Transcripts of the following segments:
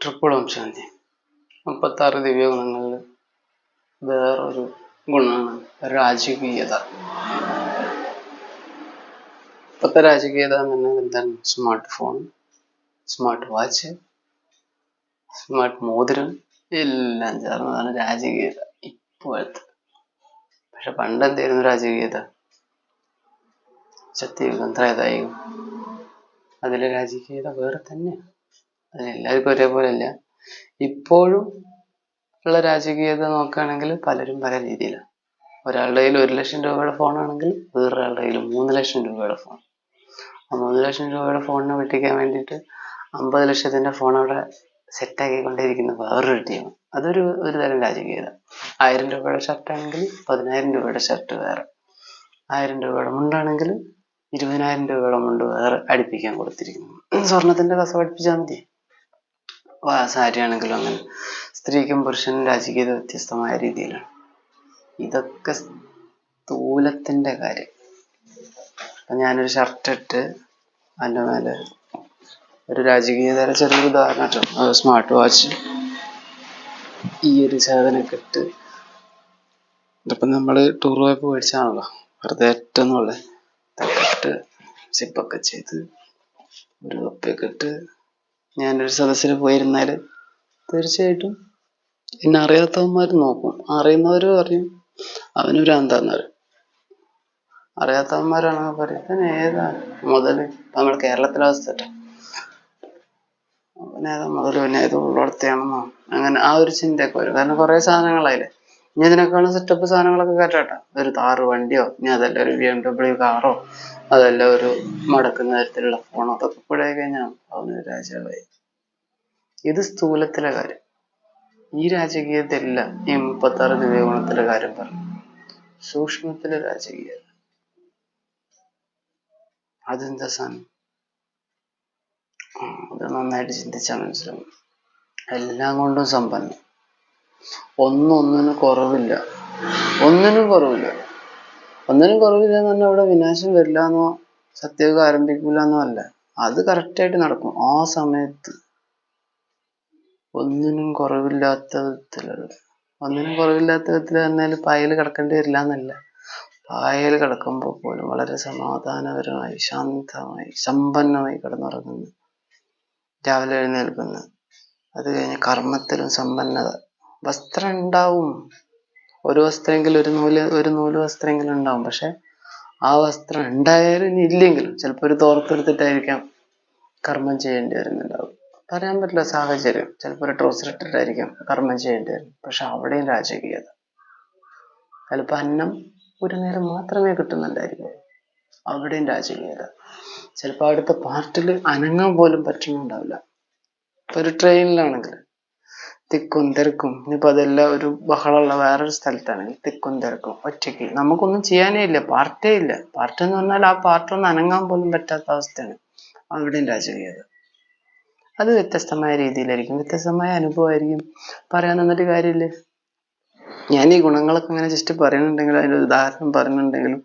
Triple Om Shanti. 36 ദിവ്യഗുണങ്ങളിൽ വേറൊരു ഗുണമാണ് രാജകീയത. ഇപ്പോഴത്തെ രാജകീയത എന്ന് പറഞ്ഞാൽ എന്താണ്? Smart phone, smart watch, smart മോതിരം എല്ലാം ചേർന്നതാണ് രാജകീയത ഇപ്പോഴത്തെ. പക്ഷെ പണ്ടെന്തായിരുന്നു രാജകീയത? സത്യയുഗം, ത്രേതായുഗം, അതിലെ രാജകീയത വേറെ തന്നെയാണ്. അതിലെല്ലാവർക്കും ഒരേപോലെ അല്ല. ഇപ്പോഴും ഉള്ള രാജകീയത നോക്കുകയാണെങ്കിൽ പലരും പല രീതിയിലാണ്. ഒരാളുടെ കയ്യിൽ 1 ലക്ഷം രൂപയുടെ ഫോണാണെങ്കിൽ വേറൊരാളുടെ കയ്യിൽ 3 ലക്ഷം രൂപയുടെ ഫോൺ. ആ 3 ലക്ഷം രൂപയുടെ ഫോണിനെ വെട്ടിക്കാൻ വേണ്ടിയിട്ട് 50 ലക്ഷത്തിന്റെ ഫോൺ അവിടെ സെറ്റാക്കിക്കൊണ്ടിരിക്കുന്ന വേറൊരു ടീം. അതൊരു തരം രാജകീയത. 1000 രൂപയുടെ ഷർട്ടാണെങ്കിൽ 10,000 രൂപയുടെ ഷർട്ട് വേറെ, 1000 രൂപയുടെ മുണ്ടാണെങ്കിൽ 20,000 രൂപയുടെ മുണ്ട് വേറെ അടുപ്പിക്കാൻ കൊടുത്തിരിക്കുന്നു. സ്വർണത്തിന്റെ കസ പഠിപ്പിച്ചാൽ മതി. സാരി ആണെങ്കിലും അങ്ങനെ. സ്ത്രീക്കും പുരുഷനും രാജകീയത വ്യത്യസ്തമായ രീതിയിലാണ്. ഇതൊക്കെ സ്ഥൂലത്തിന്റെ കാര്യം. അപ്പൊ ഞാനൊരു ഷർട്ട് ഇട്ട് അതിൻ്റെ മേലെ ഒരു രാജകീയതയുടെ ചെറിയൊരു ഉദാഹരണം, സ്മാർട്ട് വാച്ച്, ഈ ഒരു സാധനമൊക്കെ ഇട്ട്, ഇതിപ്പം നമ്മൾ ടൂർ പോയപ്പോൾ മേടിച്ചാണല്ലോ, വെറുതെ ഏറ്റെന്നുള്ള ഇതൊക്കെ ഇട്ട് സിപ്പൊക്കെ ചെയ്ത് ഒരു തൊപ്പിയൊക്കെ ഇട്ട് ഞാനൊരു സദസ്സിൽ പോയിരുന്നാൽ തീർച്ചയായിട്ടും എന്നെ അറിയാത്തവന്മാർ നോക്കും. അറിയുന്നവർ പറയും അവനൊരു അന്താന്ന് പറയും. അറിയാത്തവന്മാരാണെങ്കിൽ പറയും അവൻ ഏതാ മുതൽ. നമ്മുടെ കേരളത്തിലെ അവസ്ഥ അവനേതാ മുതൽ, അവനേതോ ഉള്ളിടത്തെയാണെന്നോ, അങ്ങനെ ആ ഒരു ചിന്തയൊക്കെ വരും. കാരണം കുറേ സാധനങ്ങളായില്ലേ. ഇനി ഇതിനേക്കാളും സെറ്റപ്പ് സാധനങ്ങളൊക്കെ കയറ്റാട്ടോ. ഒരു താറ് വണ്ടിയോ, ഇനി അതല്ല ഒരു BMW കാറോ, അതല്ല ഒരു മടക്കുന്ന തരത്തിലുള്ള ഫോണോ, അതൊക്കെ കൂടെ കഴിഞ്ഞാൽ അവനൊരു രാജാവായി. ഇത് സ്ഥൂലത്തിലെ കാര്യം. ഈ രാജകീയതയല്ല ഈ 36 ദിവ്യഗുണത്തിലെ കാര്യം പറഞ്ഞു. സൂക്ഷ്മത്തിലെ രാജകീയത. അതെന്താ സാധനം? അത് നന്നായിട്ട് ചിന്തിച്ചാൽ മനസ്സിലാവും. എല്ലാം കൊണ്ടും സമ്പന്നം, ഒന്നിനും കുറവില്ല. ഒന്നിനും കുറവില്ല എന്ന് പറഞ്ഞാൽ ഇവിടെ വിനാശം വരില്ല എന്നോ സത്യയുഗം ആരംഭിക്കില്ല എന്നോ അല്ല. അത് കറക്റ്റായിട്ട് നടക്കും ആ സമയത്ത്. ഒന്നിനും കുറവില്ലാത്ത വിധത്തിലുള്ള, ഒന്നിനും കുറവില്ലാത്ത വിധത്തിൽ പറഞ്ഞാൽ പായൽ കിടക്കേണ്ടി വരില്ല എന്നല്ല. പായൽ കിടക്കുമ്പോൾ പോലും വളരെ സമാധാനപരമായി, ശാന്തമായി, സമ്പന്നമായി കിടന്നുറങ്ങുന്നു. രാവിലെ എഴുന്നേൽക്കുന്നു. അത് കഴിഞ്ഞ് കർമ്മത്തിലും സമ്പന്നത. വസ്ത്രം ഉണ്ടാവും, ഒരു വസ്ത്രമെങ്കിലും, ഒരു നൂല് വസ്ത്രമെങ്കിലും ഉണ്ടാവും. പക്ഷെ ആ വസ്ത്രം ഉണ്ടായാലും ഇനി ഇല്ലെങ്കിലും ചിലപ്പോൾ ഒരു തോർത്തെടുത്തിട്ടായിരിക്കാം കർമ്മം ചെയ്യേണ്ടി വരുന്നുണ്ടാവും. പറയാൻ പറ്റില്ല സാഹചര്യം. ചിലപ്പോൾ ഒരു ട്രൗസർ ഇട്ടിട്ടായിരിക്കാം കർമ്മം ചെയ്യേണ്ടി വരും. പക്ഷെ അവിടെയും രാജകീയത. ചിലപ്പോൾ അന്നം ഒരു നേരം മാത്രമേ കിട്ടുന്നുണ്ടായിരിക്കും, അവിടെയും രാജകീയത. ചിലപ്പോൾ അടുത്ത പാർട്ടിൽ അനങ്ങാൻ പോലും പറ്റുന്നുണ്ടാവില്ല. ഇപ്പൊ ഒരു ട്രെയിനിലാണെങ്കിൽ തിക്കും തിരക്കും, ഇനിയിപ്പോൾ അതെല്ലാം ഒരു ബഹളമുള്ള വേറൊരു സ്ഥലത്താണെങ്കിൽ തിക്കും തിരക്കും, ഒറ്റയ്ക്ക് നമുക്കൊന്നും ചെയ്യാനേ ഇല്ല, പാർട്ടേ ഇല്ല. പാർട്ടി എന്ന് പറഞ്ഞാൽ ആ പാർട്ടൊന്നും അനങ്ങാൻ പോലും പറ്റാത്ത അവസ്ഥയാണ്. അവിടെയും രാജകീയത. അത് വ്യത്യസ്തമായ രീതിയിലായിരിക്കും, വ്യത്യസ്തമായ അനുഭവമായിരിക്കും. പറയാൻ നിന്നിട്ട് കാര്യമില്ല. ഞാൻ ഈ ഗുണങ്ങളൊക്കെ ഇങ്ങനെ ജസ്റ്റ് പറയുന്നുണ്ടെങ്കിലും, അതിൻ്റെ ഉദാഹരണം പറയുന്നുണ്ടെങ്കിലും,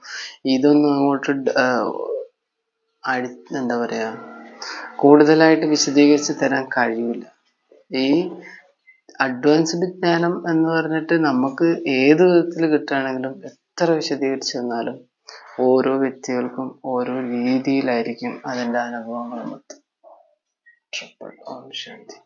ഇതൊന്നും അങ്ങോട്ട് എന്താ പറയാ, കൂടുതലായിട്ട് വിശദീകരിച്ച് തരാൻ കഴിയില്ല. ഈ അഡ്വാൻസ്ഡ് ജ്ഞാനം എന്ന് പറഞ്ഞിട്ട് നമുക്ക് ഏത് വിധത്തിൽ കിട്ടുകയാണെങ്കിലും എത്ര വിശദീകരിച്ച് തന്നാലും ഓരോ വ്യക്തികൾക്കും ഓരോ രീതിയിലായിരിക്കും അതിൻ്റെ അനുഭവങ്ങൾ മൊത്തം. ട്രിപ്പിൾ ഓം ശാന്തി.